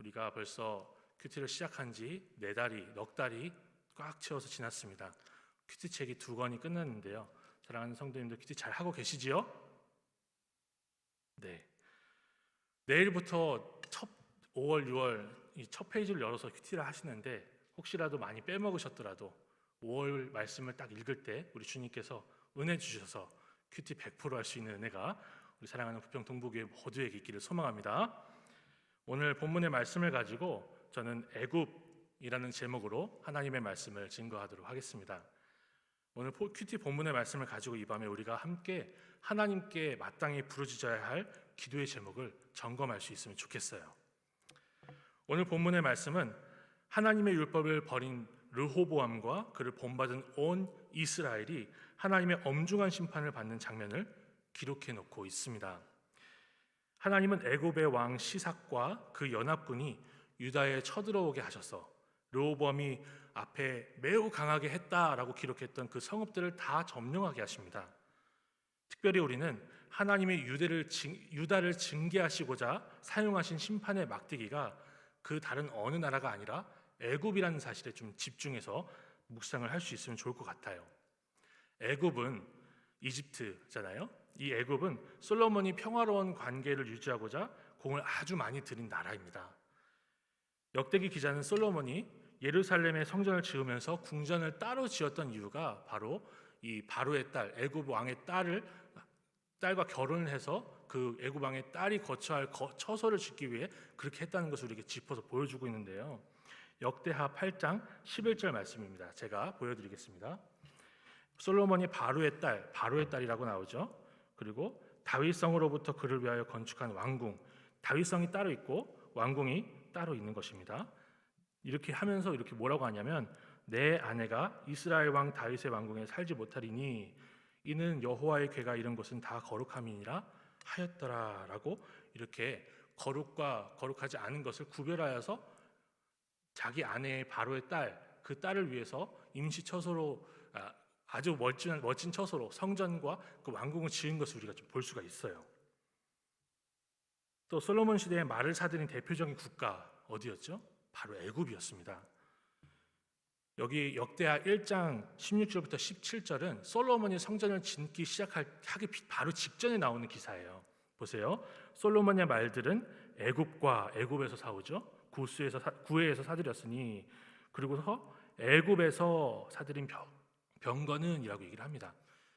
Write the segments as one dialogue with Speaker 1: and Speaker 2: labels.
Speaker 1: 우리가 벌써 큐티를 시작한 지 4달이, 넉 달이 꽉 채워서 지났습니다. 큐티 책이 2권이 끝났는데요. 사랑하는 성도님들 큐티 잘 하고 계시지요? 네. 내일부터 5월, 6월 이 첫 페이지를 열어서 큐티를 하시는데 혹시라도 많이 빼먹으셨더라도 5월 말씀을 딱 읽을 때 우리 주님께서 은혜 주셔서 큐티 100% 할 수 있는 은혜가 우리 사랑하는 부평 동부교회 모두에게 있기를 소망합니다. 오늘 본문의 말씀을 가지고 저는 애굽이라는 제목으로 하나님의 말씀을 증거하도록 하겠습니다. 오늘 큐티 본문의 말씀을 가지고 이 밤에 우리가 함께 하나님께 마땅히 부르짖어야 할 기도의 제목을 점검할 수 있으면 좋겠어요. 오늘 본문의 말씀은 하나님의 율법을 버린 르호보암과 그를 본받은 온 이스라엘이 하나님의 엄중한 심판을 받는 장면을 기록해 놓고 있습니다. 하나님은 애굽의 왕 시삭과 그 연합군이 유다에 쳐들어오게 하셔서 르호보암이 앞에 매우 강하게 했다라고 기록했던 그 성읍들을 다 점령하게 하십니다. 특별히 우리는 하나님의 유다를 징계하시고자 사용하신 심판의 막대기가 그 다른 어느 나라가 아니라 애굽이라는 사실에 좀 집중해서 묵상을 할 수 있으면 좋을 것 같아요. 애굽은 이집트잖아요. 이 애굽은 솔로몬이 평화로운 관계를 유지하고자 공을 아주 많이 들인 나라입니다. 역대기 기자는 솔로몬이 예루살렘에 성전을 지으면서 궁전을 따로 지었던 이유가 바로 이 바로의 딸, 애굽 왕의 딸과 결혼을 해서 그 애굽 왕의 딸이 거처할 처소를 짓기 위해 그렇게 했다는 것을 우리에게 짚어서 보여주고 있는데요. 역대하 8장 11절 말씀입니다. 제가 보여드리겠습니다. 솔로몬이 바로의 딸이라고 나오죠. 그리고 다윗성으로부터 그를 위하여 건축한 왕궁, 다윗성이 따로 있고 왕궁이 따로 있는 것입니다. 이렇게 하면서 이렇게 뭐라고 하냐면 내 아내가 이스라엘 왕 다윗의 왕궁에 살지 못하리니 이는 여호와의 궤가 이런 곳은 다 거룩함이니라 하였더라라고 이렇게 거룩과 거룩하지 않은 것을 구별하여서 자기 아내의 바로의 그 딸을 위해서 임시 처소로 아주 멋진 처소로 성전과 그 왕궁을 지은 것을 우리가 좀 볼 수가 있어요. 또 솔로몬 시대에 말을 사들인 대표적인 국가 어디였죠? 바로 애굽이었습니다. 여기 역대하 1장 16절부터 17절은 솔로몬이 성전을 짓기 하기 바로 직전에 나오는 기사예요. 보세요. 솔로몬의 말들은 애굽에서 사오죠. 구에서 사들였으니 그리고서 애굽에서 사들인 병거는이라고 얘기를 합니다.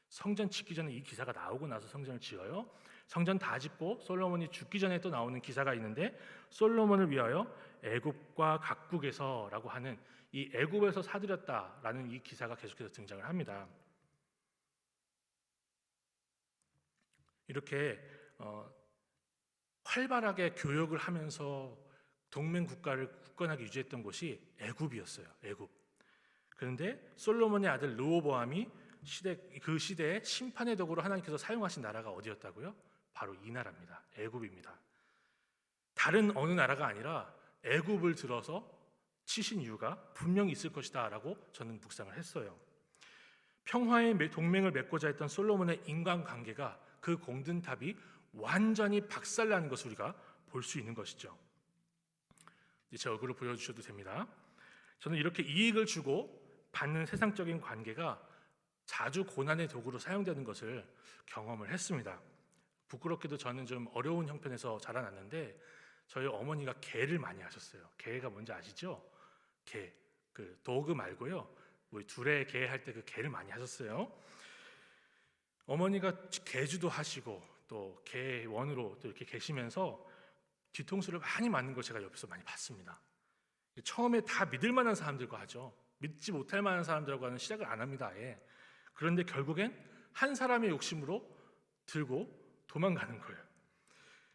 Speaker 1: 성전 짓기 전에 이 기사가 나오고 나서 성전을 지어요. 성전 다 짓고 솔로몬이 죽기 전에 또 나오는 기사가 있는데 솔로몬을 위하여 애굽과 각국에서라고 하는 이 애굽에서 사들였다라는 이 기사가 계속해서 등장을 합니다. 이렇게 활발하게 교역을 하면서 동맹 국가를 굳건하게 유지했던 곳이 애굽이었어요. 애굽. 그런데 솔로몬의 아들 르호보암이 그 시대에 심판의 도구로 하나님께서 사용하신 나라가 어디였다고요? 바로 이 나라입니다. 애굽입니다. 다른 어느 나라가 아니라 애굽을 들어서 치신 이유가 분명히 있을 것이다 라고 저는 묵상을 했어요. 평화의 동맹을 맺고자 했던 솔로몬의 인간관계가 그 공든탑이 완전히 박살나는 것을 우리가 볼 수 있는 것이죠. 제 얼굴을 보여주셔도 됩니다. 저는 이렇게 이익을 주고 받는 세상적인 관계가 자주 고난의 도구로 사용되는 것을 경험을 했습니다. 부끄럽게도 저는 좀 어려운 형편에서 자라났는데 저희 어머니가 개를 많이 하셨어요. 개가 뭔지 아시죠? 개, 그 도그 말고요. 우리 둘의 개 할 때 그 개를 많이 하셨어요. 어머니가 개주도 하시고 또 개원으로 또 이렇게 계시면서 뒤통수를 많이 맞는 걸 제가 옆에서 많이 봤습니다. 처음에 다 믿을 만한 사람들과 하죠. 믿지 못할 만한 사람들하고 하는 시작을 안 합니다. 아예. 그런데 결국엔 한 사람의 욕심으로 들고 도망가는 거예요.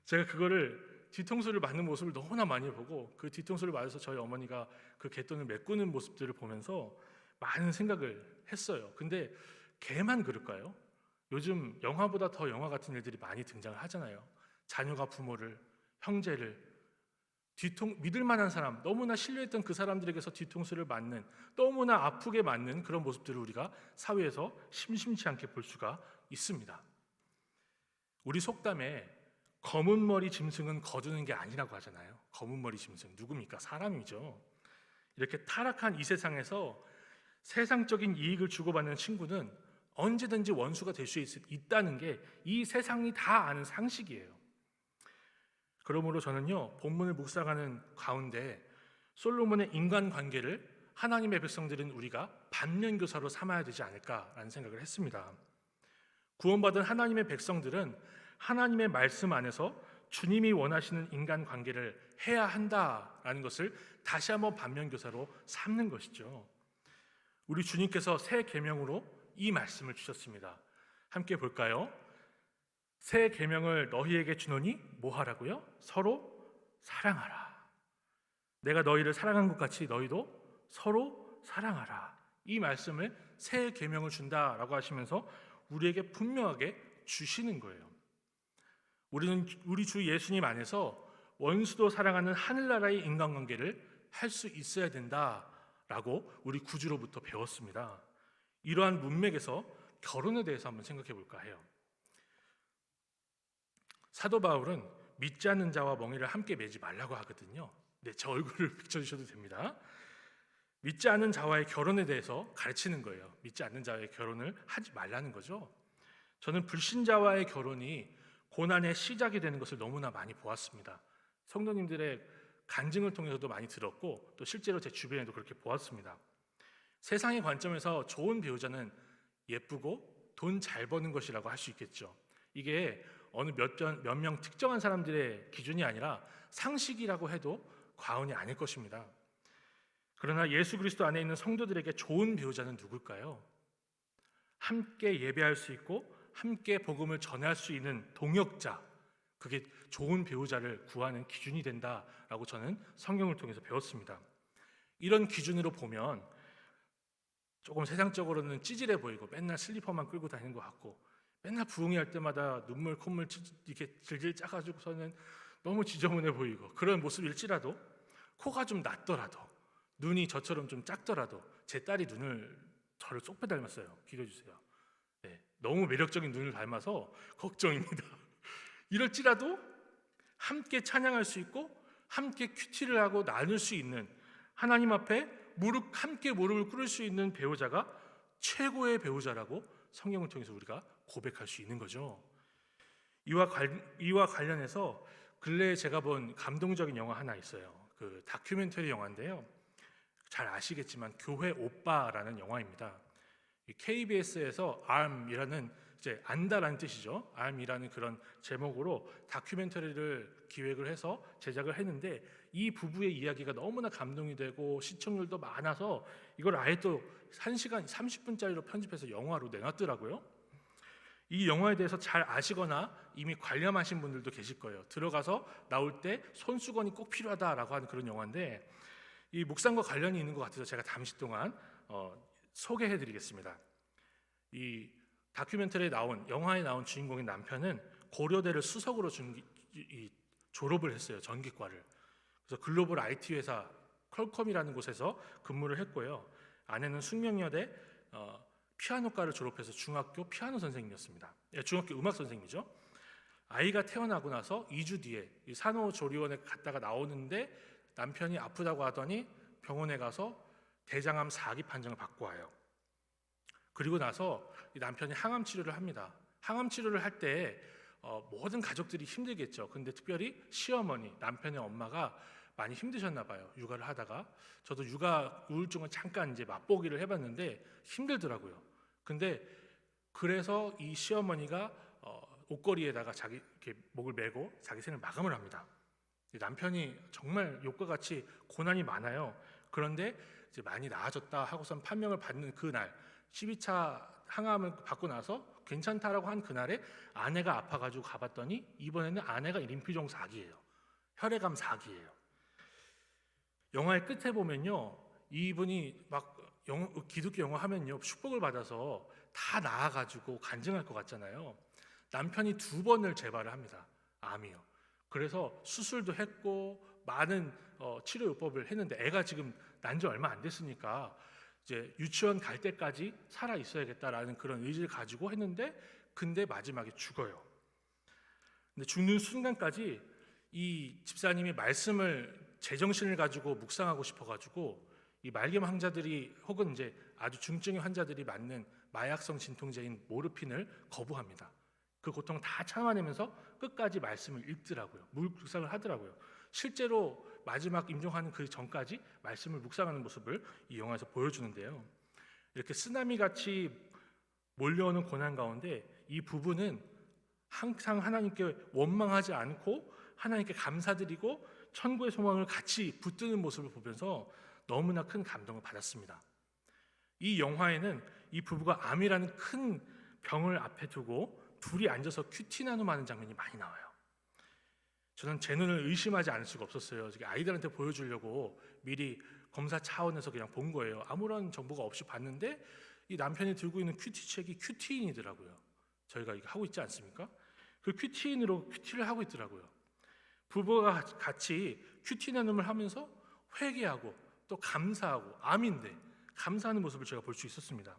Speaker 1: 제가 그거를 뒤통수를 맞는 모습을 너무나 많이 보고 그 뒤통수를 맞아서 저희 어머니가 그 갯돈을 메꾸는 모습들을 보면서 많은 생각을 했어요. 근데 개만 그럴까요? 요즘 영화보다 더 영화 같은 일들이 많이 등장을 하잖아요. 자녀가 부모를, 형제를 믿을 만한 사람, 너무나 신뢰했던 그 사람들에게서 뒤통수를 맞는, 너무나 아프게 맞는 그런 모습들을 우리가 사회에서 심심치 않게 볼 수가 있습니다. 우리 속담에 검은 머리 짐승은 거두는 게 아니라고 하잖아요. 검은 머리 짐승 누굽니까? 사람이죠. 이렇게 타락한 이 세상에서 세상적인 이익을 주고받는 친구는 언제든지 원수가 될 수 있다는 게 이 세상이 다 아는 상식이에요. 그러므로 저는요, 본문을 묵상하는 가운데 솔로몬의 인간관계를 하나님의 백성들인 우리가 반면교사로 삼아야 되지 않을까라는 생각을 했습니다. 구원받은 하나님의 백성들은 하나님의 말씀 안에서 주님이 원하시는 인간관계를 해야 한다라는 것을 다시 한번 반면교사로 삼는 것이죠. 우리 주님께서 새 계명으로 이 말씀을 주셨습니다. 함께 볼까요? 새 계명을 너희에게 주노니 뭐 하라고요? 서로 사랑하라. 내가 너희를 사랑한 것 같이 너희도 서로 사랑하라. 이 말씀을 새 계명을 준다라고 하시면서 우리에게 분명하게 주시는 거예요. 우리는 우리 주 예수님 안에서 원수도 사랑하는 하늘나라의 인간관계를 할 수 있어야 된다라고 우리 구주로부터 배웠습니다. 이러한 문맥에서 결혼에 대해서 한번 생각해 볼까 해요. 사도 바울은 믿지 않는 자와 멍에를 함께 매지 말라고 하거든요. 네, 제 얼굴을 비춰주셔도 됩니다. 믿지 않는 자와의 결혼에 대해서 가르치는 거예요. 믿지 않는 자와의 결혼을 하지 말라는 거죠. 저는 불신자와의 결혼이 고난의 시작이 되는 것을 너무나 많이 보았습니다. 성도님들의 간증을 통해서도 많이 들었고 또 실제로 제 주변에도 그렇게 보았습니다. 세상의 관점에서 좋은 배우자는 예쁘고 돈 잘 버는 것이라고 할 수 있겠죠. 이게 어느 몇 명 특정한 사람들의 기준이 아니라 상식이라고 해도 과언이 아닐 것입니다. 그러나 예수 그리스도 안에 있는 성도들에게 좋은 배우자는 누굴까요? 함께 예배할 수 있고 함께 복음을 전할 수 있는 동역자, 그게 좋은 배우자를 구하는 기준이 된다라고 저는 성경을 통해서 배웠습니다. 이런 기준으로 보면 조금 세상적으로는 찌질해 보이고 맨날 슬리퍼만 끌고 다니는 것 같고 맨날 부흥회 할 때마다 눈물 콧물 이렇게 질질 짜가지고서는 너무 지저분해 보이고 그런 모습일지라도 코가 좀 낮더라도 눈이 저처럼 좀 작더라도 제 딸이 저를 쏙 빼닮았어요. 기도해주세요. 네, 너무 매력적인 눈을 닮아서 걱정입니다. 이럴지라도 함께 찬양할 수 있고 함께 큐티를 하고 나눌 수 있는 하나님 앞에 함께 무릎을 꿇을 수 있는 배우자가 최고의 배우자라고 성경을 통해서 우리가 고백할 수 있는 거죠. 이와 관련해서 근래에 제가 본 감동적인 영화 하나 있어요. 그 다큐멘터리 영화인데요. 잘 아시겠지만 교회 오빠라는 영화입니다. KBS에서 ARM이라는 이제 안다라는 뜻이죠. ARM이라는 그런 제목으로 다큐멘터리를 기획을 해서 제작을 했는데 이 부부의 이야기가 너무나 감동이 되고 시청률도 많아서 이걸 아예 또 1시간 30분짜리로 편집해서 영화로 내놨더라고요. 이 영화에 대해서 잘 아시거나 이미 관람하신 분들도 계실 거예요. 들어가서 나올 때 손수건이 꼭 필요하다라고 하는 그런 영화인데 이 묵상과 관련이 있는 것 같아서 제가 잠시 동안 소개해드리겠습니다. 이 다큐멘터리에 영화에 나온 주인공인 남편은 고려대를 수석으로 졸업을 했어요. 전기과를. 그래서 글로벌 IT 회사 퀄컴이라는 곳에서 근무를 했고요. 아내는 숙명여대 피아노과를 졸업해서 중학교 피아노 선생님이었습니다. 중학교 음악 선생님이죠. 아이가 태어나고 나서 2주 뒤에 이 산후조리원에 갔다가 나오는데 남편이 아프다고 하더니 병원에 가서 대장암 4기 판정을 받고 와요. 그리고 나서 이 남편이 항암 치료를 합니다. 항암 치료를 할 때 모든 가족들이 힘들겠죠. 근데 특별히 시어머니, 남편의 엄마가 많이 힘드셨나 봐요. 육아를 하다가 저도 육아 우울증을 잠깐 이제 맛보기를 해봤는데 힘들더라고요. 근데 그래서 이 시어머니가 옷걸이에다가 자기 이렇게 목을 메고 자기 생을 마감을 합니다. 남편이 정말 욕과 같이 고난이 많아요. 그런데 이제 많이 나아졌다 하고선 판명을 받는 그날 12차 항암을 받고 나서 괜찮다라고 한 그날에 아내가 아파가지고 가봤더니 이번에는 아내가 림프종 4기예요. 혈액암 4기예요. 영화의 끝에 보면요, 이분이 막 기독교 영화 하면요 축복을 받아서 다 나아가지고 간증할 것 같잖아요. 남편이 2번을 재발을 합니다. 암이요. 그래서 수술도 했고 많은 치료 요법을 했는데 애가 지금 난 지 얼마 안 됐으니까 이제 유치원 갈 때까지 살아 있어야겠다라는 그런 의지를 가지고 했는데 근데 마지막에 죽어요. 근데 죽는 순간까지 이 집사님이 말씀을 제정신을 가지고 묵상하고 싶어가지고 이 말기암 환자들이 혹은 이제 아주 중증의 환자들이 맞는 마약성 진통제인 모르핀을 거부합니다. 그 고통을 다 참아내면서 끝까지 말씀을 읽더라고요. 묵상을 하더라고요. 실제로 마지막 임종하는 그 전까지 말씀을 묵상하는 모습을 이 영화에서 보여주는데요. 이렇게 쓰나미 같이 몰려오는 고난 가운데 이 부부는 항상 하나님께 원망하지 않고 하나님께 감사드리고 천국의 소망을 같이 붙드는 모습을 보면서 너무나 큰 감동을 받았습니다. 이 영화에는 이 부부가 암이라는 큰 병을 앞에 두고 둘이 앉아서 큐티 나눔하는 장면이 많이 나와요. 저는 제 눈을 의심하지 않을 수가 없었어요. 아이들한테 보여주려고 미리 검사 차원에서 그냥 본 거예요. 아무런 정보가 없이 봤는데 이 남편이 들고 있는 큐티책이 큐티인이더라고요. 저희가 이거 하고 있지 않습니까? 그 큐티인으로 큐티를 하고 있더라고요. 부부가 같이 큐티 나눔을 하면서 회개하고 또 감사하고 암인데 감사하는 모습을 제가 볼 수 있었습니다.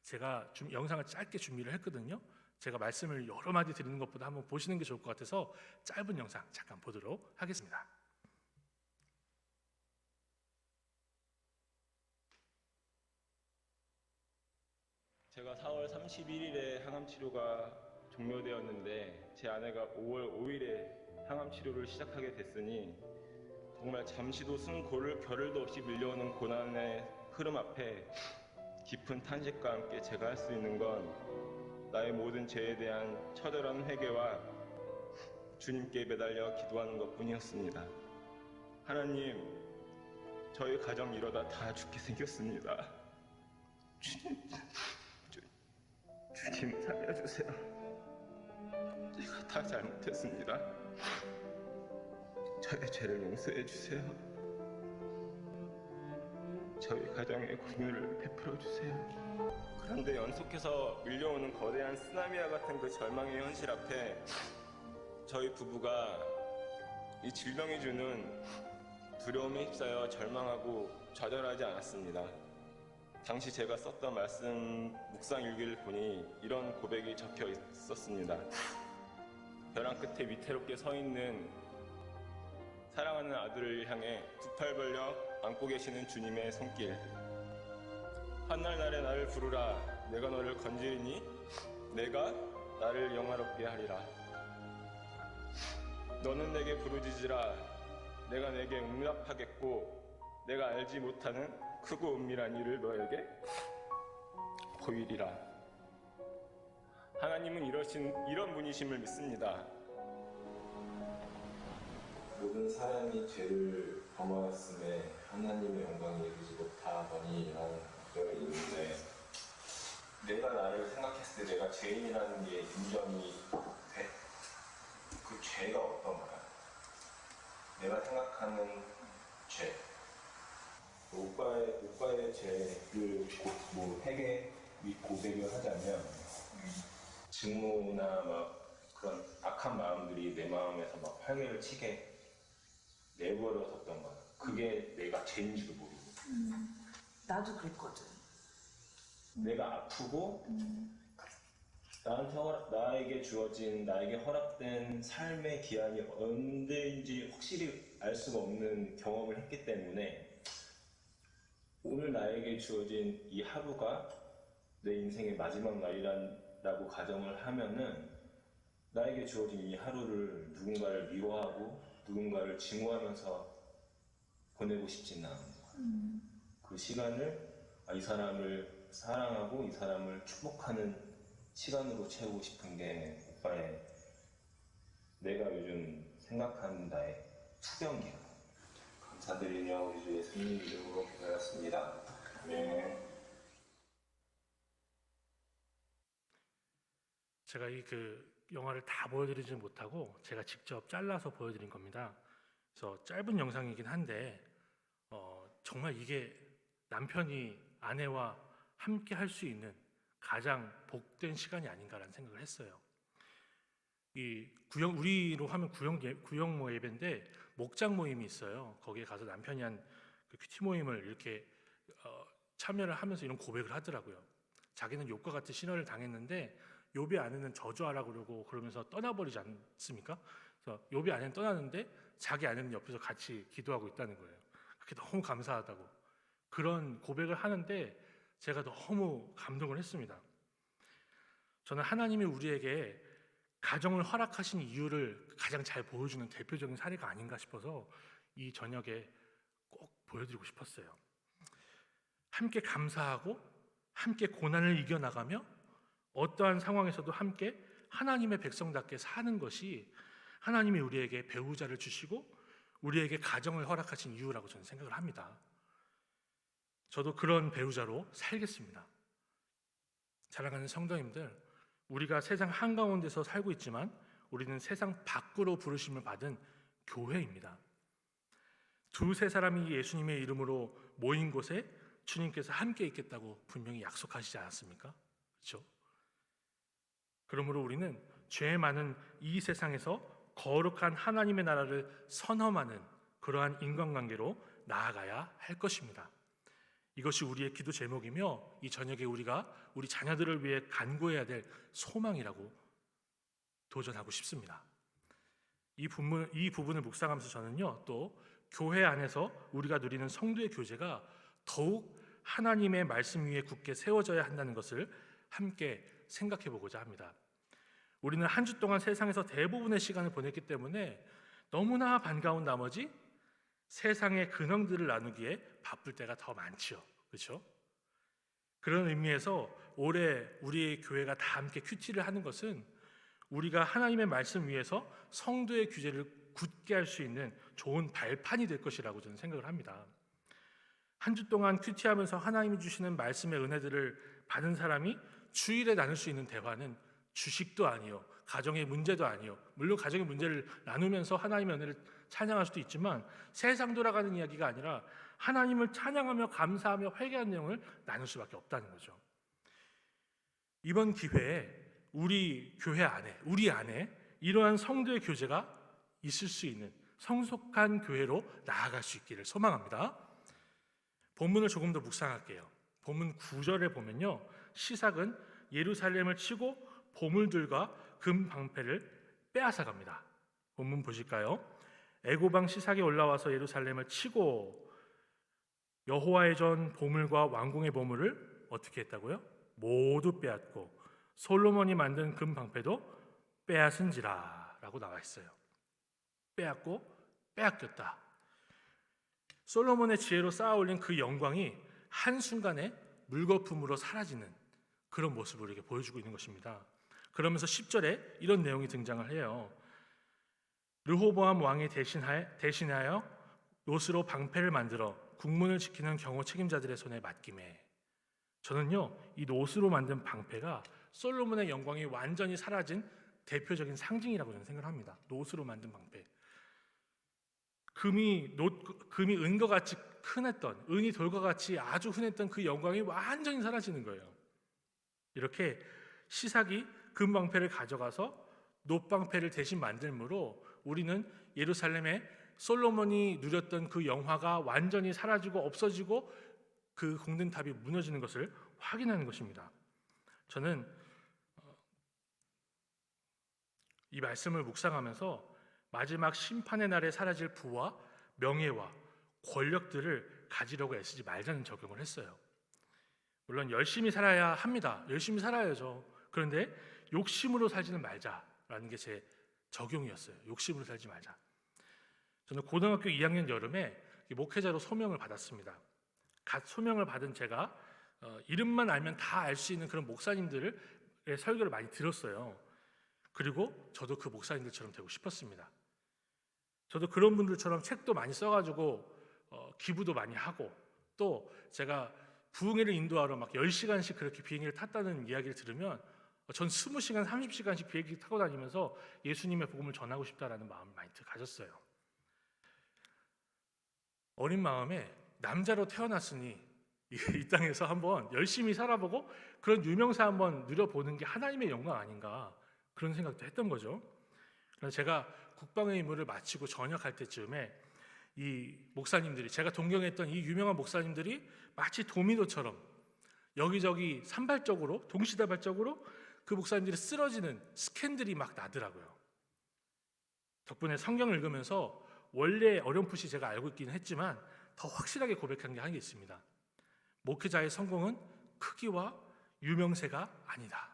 Speaker 1: 제가 영상을 짧게 준비를 했거든요. 제가 말씀을 여러 마디 드리는 것보다 한번 보시는 게 좋을 것 같아서 짧은 영상 잠깐 보도록 하겠습니다.
Speaker 2: 제가 4월 31일에 항암 치료가 종료되었는데 제 아내가 5월 5일에 항암 치료를 시작하게 됐으니 정말 잠시도 숨 겨를도 없이 밀려오는 고난의 흐름 앞에 깊은 탄식과 함께 제가 할 수 있는 건 나의 모든 죄에 대한 처절한 회개와 주님께 매달려 기도하는 것뿐이었습니다. 하나님, 저희 가정 이러다 다 죽게 생겼습니다. 주님 살려주세요. 제가 다 잘못했습니다. 저의 죄를 용서해 주세요. 저희 가정에 긍휼을 베풀어 주세요. 그런데 연속해서 밀려오는 거대한 쓰나미와 같은 그 절망의 현실 앞에 저희 부부가 이 질병이 주는 두려움에 휩싸여 절망하고 좌절하지 않았습니다. 당시 제가 썼던 말씀 묵상 일기를 보니 이런 고백이 적혀 있었습니다. 벼랑 끝에 위태롭게 서 있는 사랑하는 아들을 향해 두 팔 벌려 안고 계시는 주님의 손길. 한날날에 나를 부르라. 내가 너를 건지리니 내가 나를 영화롭게 하리라. 너는 내게 부르짖으라. 내가 내게 응답하겠고 내가 알지 못하는 크고 은밀한 일을 너에게 보이리라. 하나님은 이런 분이심을 믿습니다.
Speaker 3: 모든 사람이 죄를 범하였음에 하나님의 영광이 이루지 못하더니라는 구절이 있는데, 내가 나를 생각했을 때 내가 죄인이라는 게 인정이 돼? 그 죄가 어떤 거야? 내가 생각하는 죄. 오빠의 죄를 회개 및 고백을 하자면, 증오나 막 그런 악한 마음들이 내 마음에서 막 활개를 치게 내버려뒀던 거야. 그게 내가 죄인지도 모르고.
Speaker 4: 나도 그랬거든.
Speaker 3: 내가 아프고 나에게 주어진, 나에게 허락된 삶의 기한이 언제인지 확실히 알 수가 없는 경험을 했기 때문에 오늘 나에게 주어진 이 하루가 내 인생의 마지막 날이라고 가정을 하면은 나에게 주어진 이 하루를 누군가를 미워하고 누군가를 증오하면서 보내고 싶진 않은 거야. 그 시간을 이 사람을 사랑하고 이 사람을 축복하는 시간으로 채우고 싶은 게 오빠의, 내가 요즘 생각하는 나의 투병기야. 감사드리며 우리 주 예수님 이름으로 기도하였습니다. 아멘.
Speaker 1: 제가 그 영화를 다 보여드리지 못하고 제가 직접 잘라서 보여드린 겁니다. 그래서 짧은 영상이긴 한데 정말 이게 남편이 아내와 함께 할 수 있는 가장 복된 시간이 아닌가라는 생각을 했어요. 이 우리로 하면 구역 예배인데 목장 모임이 있어요. 거기에 가서 남편이 한 그 큐티 모임을 이렇게 참여를 하면서 이런 고백을 하더라고요. 자기는 욥과 같은 신화를 당했는데 욥의 아내는 저주하라고 그러고 그러면서 떠나버리지 않습니까? 그래서 욥이 아내는 떠나는데 자기 아내는 옆에서 같이 기도하고 있다는 거예요. 그게 너무 감사하다고 그런 고백을 하는데 제가 너무 감동을 했습니다. 저는 하나님이 우리에게 가정을 허락하신 이유를 가장 잘 보여주는 대표적인 사례가 아닌가 싶어서 이 저녁에 꼭 보여드리고 싶었어요. 함께 감사하고 함께 고난을 이겨나가며 어떠한 상황에서도 함께 하나님의 백성답게 사는 것이 하나님이 우리에게 배우자를 주시고 우리에게 가정을 허락하신 이유라고 저는 생각을 합니다. 저도 그런 배우자로 살겠습니다. 사랑하는 성도님들, 우리가 세상 한가운데서 살고 있지만 우리는 세상 밖으로 부르심을 받은 교회입니다. 두세 사람이 예수님의 이름으로 모인 곳에 주님께서 함께 있겠다고 분명히 약속하시지 않았습니까? 그렇죠? 그러므로 우리는 죄 많은 이 세상에서 거룩한 하나님의 나라를 선험하는 그러한 인간관계로 나아가야 할 것입니다. 이것이 우리의 기도 제목이며 이 저녁에 우리가 우리 자녀들을 위해 간구해야 될 소망이라고 도전하고 싶습니다. 이 부분을 묵상하면서 저는요, 또 교회 안에서 우리가 누리는 성도의 교제가 더욱 하나님의 말씀 위에 굳게 세워져야 한다는 것을 함께 생각해 보고자 합니다. 우리는 한 주 동안 세상에서 대부분의 시간을 보냈기 때문에 너무나 반가운 나머지 세상의 근황들을 나누기에 바쁠 때가 더 많지요. 그렇죠? 그런 의미에서 올해 우리의 교회가 다 함께 큐티를 하는 것은 우리가 하나님의 말씀 위에서 성도의 규제를 굳게 할 수 있는 좋은 발판이 될 것이라고 저는 생각을 합니다. 한 주 동안 큐티하면서 하나님이 주시는 말씀의 은혜들을 받은 사람이 주일에 나눌 수 있는 대화는 주식도 아니요, 가정의 문제도 아니요. 물론 가정의 문제를 나누면서 하나님의 은혜를 찬양할 수도 있지만 세상 돌아가는 이야기가 아니라 하나님을 찬양하며 감사하며 회개하는 내용을 나눌 수밖에 없다는 거죠. 이번 기회에 우리 교회 안에, 우리 안에 이러한 성도의 교제가 있을 수 있는 성숙한 교회로 나아갈 수 있기를 소망합니다. 본문을 조금 더 묵상할게요. 본문 9절에 보면요, 시삭은 예루살렘을 치고 보물들과 금 방패를 빼앗아갑니다. 본문 보실까요? 애고방 시삭이 올라와서 예루살렘을 치고 여호와의 전 보물과 왕궁의 보물을 어떻게 했다고요? 모두 빼앗고 솔로몬이 만든 금 방패도 빼앗은지라 라고 나와 있어요. 빼앗고 빼앗겼다. 솔로몬의 지혜로 쌓아 올린 그 영광이 한순간에 물거품으로 사라지는 그런 모습을 우리에게 보여주고 있는 것입니다. 그러면서 10절에 이런 내용이 등장을 해요. 르호보암 왕이 대신하여 놋으로 방패를 만들어 국문을 지키는 경호 책임자들의 손에 맡김에. 저는요, 이 놋으로 만든 방패가 솔로몬의 영광이 완전히 사라진 대표적인 상징이라고 저는 생각을 합니다. 놋으로 만든 방패. 금이 은과 같이 흔했던, 은이 돌과 같이 아주 흔했던 그 영광이 완전히 사라지는 거예요. 이렇게 시삭이 금방패를 가져가서 놋방패를 대신 만들므로 우리는 예루살렘에 솔로몬이 누렸던 그 영화가 완전히 사라지고 없어지고 그 공든탑이 무너지는 것을 확인하는 것입니다. 저는 이 말씀을 묵상하면서 마지막 심판의 날에 사라질 부와 명예와 권력들을 가지려고 애쓰지 말자는 적용을 했어요. 물론 열심히 살아야 합니다. 열심히 살아야죠. 그런데 욕심으로 살지는 말자라는 게 제 적용이었어요. 욕심으로 살지 말자. 저는 고등학교 2학년 여름에 목회자로 소명을 받았습니다. 갓 소명을 받은 제가 이름만 알면 다 알 수 있는 그런 목사님들의 설교를 많이 들었어요. 그리고 저도 그 목사님들처럼 되고 싶었습니다. 저도 그런 분들처럼 책도 많이 써가지고 기부도 많이 하고, 또 제가 부흥회를 인도하러 막 10시간씩 그렇게 비행기를 탔다는 이야기를 들으면 전 20시간, 30시간씩 비행기 타고 다니면서 예수님의 복음을 전하고 싶다라는 마음을 많이 가졌어요. 어린 마음에 남자로 태어났으니 이 땅에서 한번 열심히 살아보고 그런 유명사 한번 누려보는 게 하나님의 영광 아닌가, 그런 생각도 했던 거죠. 그래서 제가 국방의 임무를 마치고 전역할 때쯤에 이 목사님들이, 제가 동경했던 이 유명한 목사님들이 마치 도미노처럼 여기저기 산발적으로, 동시다발적으로 그 목사님들이 쓰러지는 스캔들이 막 나더라고요. 덕분에 성경을 읽으면서 원래 어렴풋이 제가 알고 있기는 했지만 더 확실하게 고백한 게 한 게 있습니다. 목회자의 성공은 크기와 유명세가 아니다.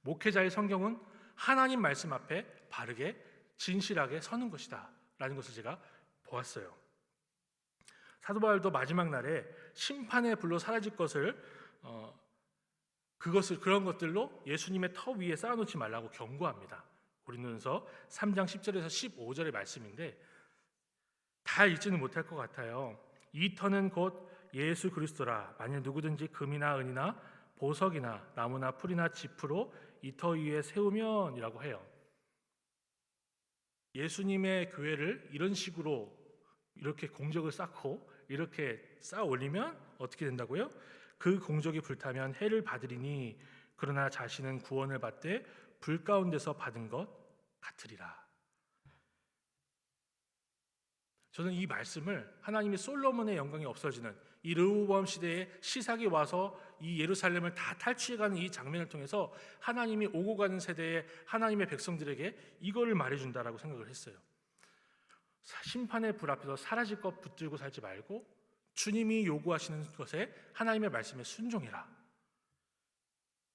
Speaker 1: 목회자의 성경은 하나님 말씀 앞에 바르게 진실하게 서는 것이다 라는 것을 제가 보았어요. 사도 바울도 마지막 날에 심판의 불로 사라질 것을 그런 것들로 예수님의 터 위에 쌓아놓지 말라고 경고합니다. 고린도전서 3장 10절에서 15절의 말씀인데 다 읽지는 못할 것 같아요. 이 터는 곧 예수 그리스도라. 만일 누구든지 금이나 은이나 보석이나 나무나 풀이나 짚으로 이 터 위에 세우면이라고 해요. 예수님의 교회를 이런 식으로 이렇게 공적을 쌓고 이렇게 쌓아 올리면 어떻게 된다고요? 그 공적이 불타면 해를 받으리니 그러나 자신은 구원을 받되 불 가운데서 받은 것 같으리라. 저는 이 말씀을 하나님이 솔로몬의 영광이 없어지는 이 르호보암 시대에 시삭이 와서 이 예루살렘을 다 탈취해가는 이 장면을 통해서 하나님이 오고 가는 세대의 하나님의 백성들에게 이거를 말해준다라고 생각을 했어요. 심판의 불 앞에서 사라질 것 붙들고 살지 말고 주님이 요구하시는 것에 하나님의 말씀에 순종해라.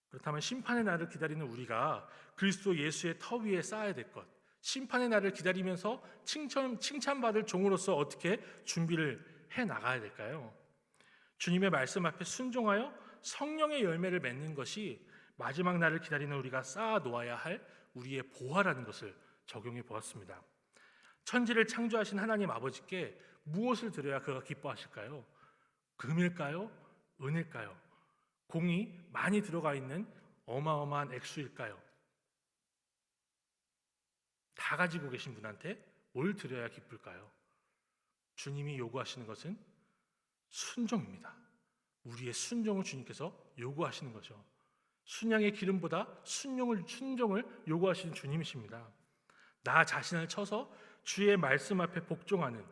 Speaker 1: 그렇다면 심판의 날을 기다리는 우리가 그리스도 예수의 터 위에 쌓아야 될 것, 심판의 날을 기다리면서 칭찬받을 종으로서 어떻게 준비를 해나가야 될까요? 주님의 말씀 앞에 순종하여 성령의 열매를 맺는 것이 마지막 날을 기다리는 우리가 쌓아 놓아야 할 우리의 보화라는 것을 적용해 보았습니다. 천지를 창조하신 하나님 아버지께 무엇을 드려야 그가 기뻐하실까요? 금일까요? 은일까요? 공이 많이 들어가 있는 어마어마한 액수일까요? 다 가지고 계신 분한테 뭘 드려야 기쁠까요? 주님이 요구하시는 것은 순종입니다. 우리의 순종을 주님께서 요구하시는 거죠. 순양의 기름보다 순종을 요구하시는 주님이십니다. 나 자신을 쳐서 주의 말씀 앞에 복종하는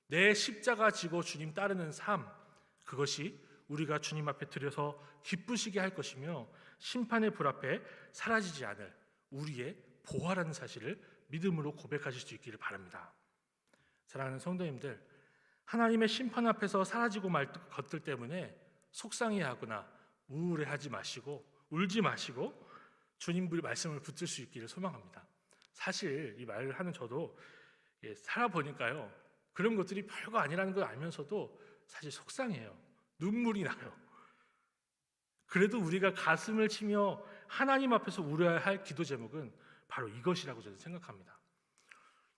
Speaker 1: 내 십자가 지고 주님 따르는 삶, 그것이 우리가 주님 앞에 드려서 기쁘시게 할 것이며 심판의 불 앞에 사라지지 않을 우리의 보화라는 사실을 믿음으로 고백하실 수 있기를 바랍니다. 사랑하는 성도님들, 하나님의 심판 앞에서 사라지고 말 것들 때문에 속상해하거나 우울해하지 마시고 울지 마시고 주님 말씀을 붙들 수 있기를 소망합니다. 사실 이 말을 하는 저도 살아보니까요, 그런 것들이 별거 아니라는 걸 알면서도 사실 속상해요. 눈물이 나요. 그래도 우리가 가슴을 치며 하나님 앞에서 울어야 할 기도 제목은 바로 이것이라고 저는 생각합니다.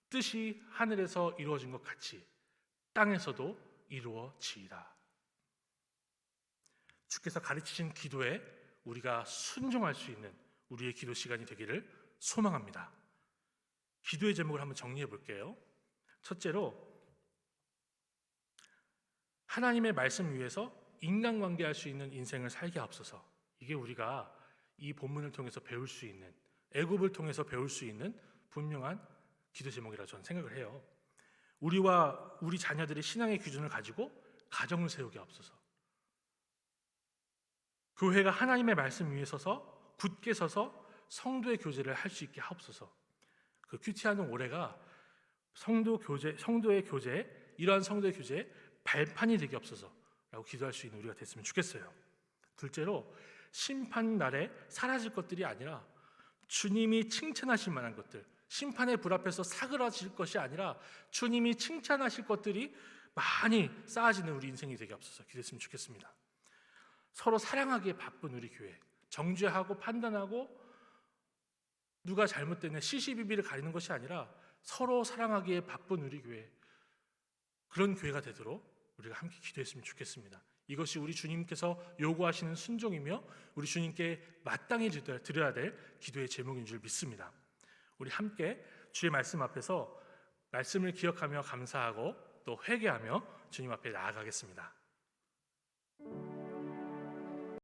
Speaker 1: 뜻이 하늘에서 이루어진 것 같이 땅에서도 이루어지이다. 주께서 가르치신 기도에 우리가 순종할 수 있는 우리의 기도 시간이 되기를 소망합니다. 기도의 제목을 한번 정리해 볼게요. 첫째로, 하나님의 말씀 위에서 인간관계할 수 있는 인생을 살게 하옵소서. 이게 우리가 이 본문을 통해서 배울 수 있는, 애굽을 통해서 배울 수 있는 분명한 기도 제목이라고 저는 생각을 해요. 우리와 우리 자녀들의 신앙의 기준을 가지고 가정을 세우게 하옵소서. 교회가 하나님의 말씀 위에 서서 굳게 서서 성도의 교제를 할 수 있게 하옵소서. 그 큐티하는 올해가 성도의 교제, 이러한 성도의 교제의 발판이 되게 없어서라고 기도할 수 있는 우리가 됐으면 좋겠어요. 둘째로, 심판 날에 사라질 것들이 아니라 주님이 칭찬하실 만한 것들, 심판의 불 앞에서 사그라질 것이 아니라 주님이 칭찬하실 것들이 많이 쌓아지는 우리 인생이 되게 없어서 기도했으면 좋겠습니다. 서로 사랑하기에 바쁜 우리 교회, 정죄하고 판단하고 누가 잘못됐냐 시시비비를 가리는 것이 아니라 서로 사랑하기에 바쁜 우리 교회, 그런 교회가 되도록 우리가 함께 기도했으면 좋겠습니다. 이것이 우리 주님께서 요구하시는 순종이며 우리 주님께 마땅히 드려야 될 기도의 제목인 줄 믿습니다. 우리 함께 주의 말씀 앞에서 말씀을 기억하며 감사하고 또 회개하며 주님 앞에 나아가겠습니다.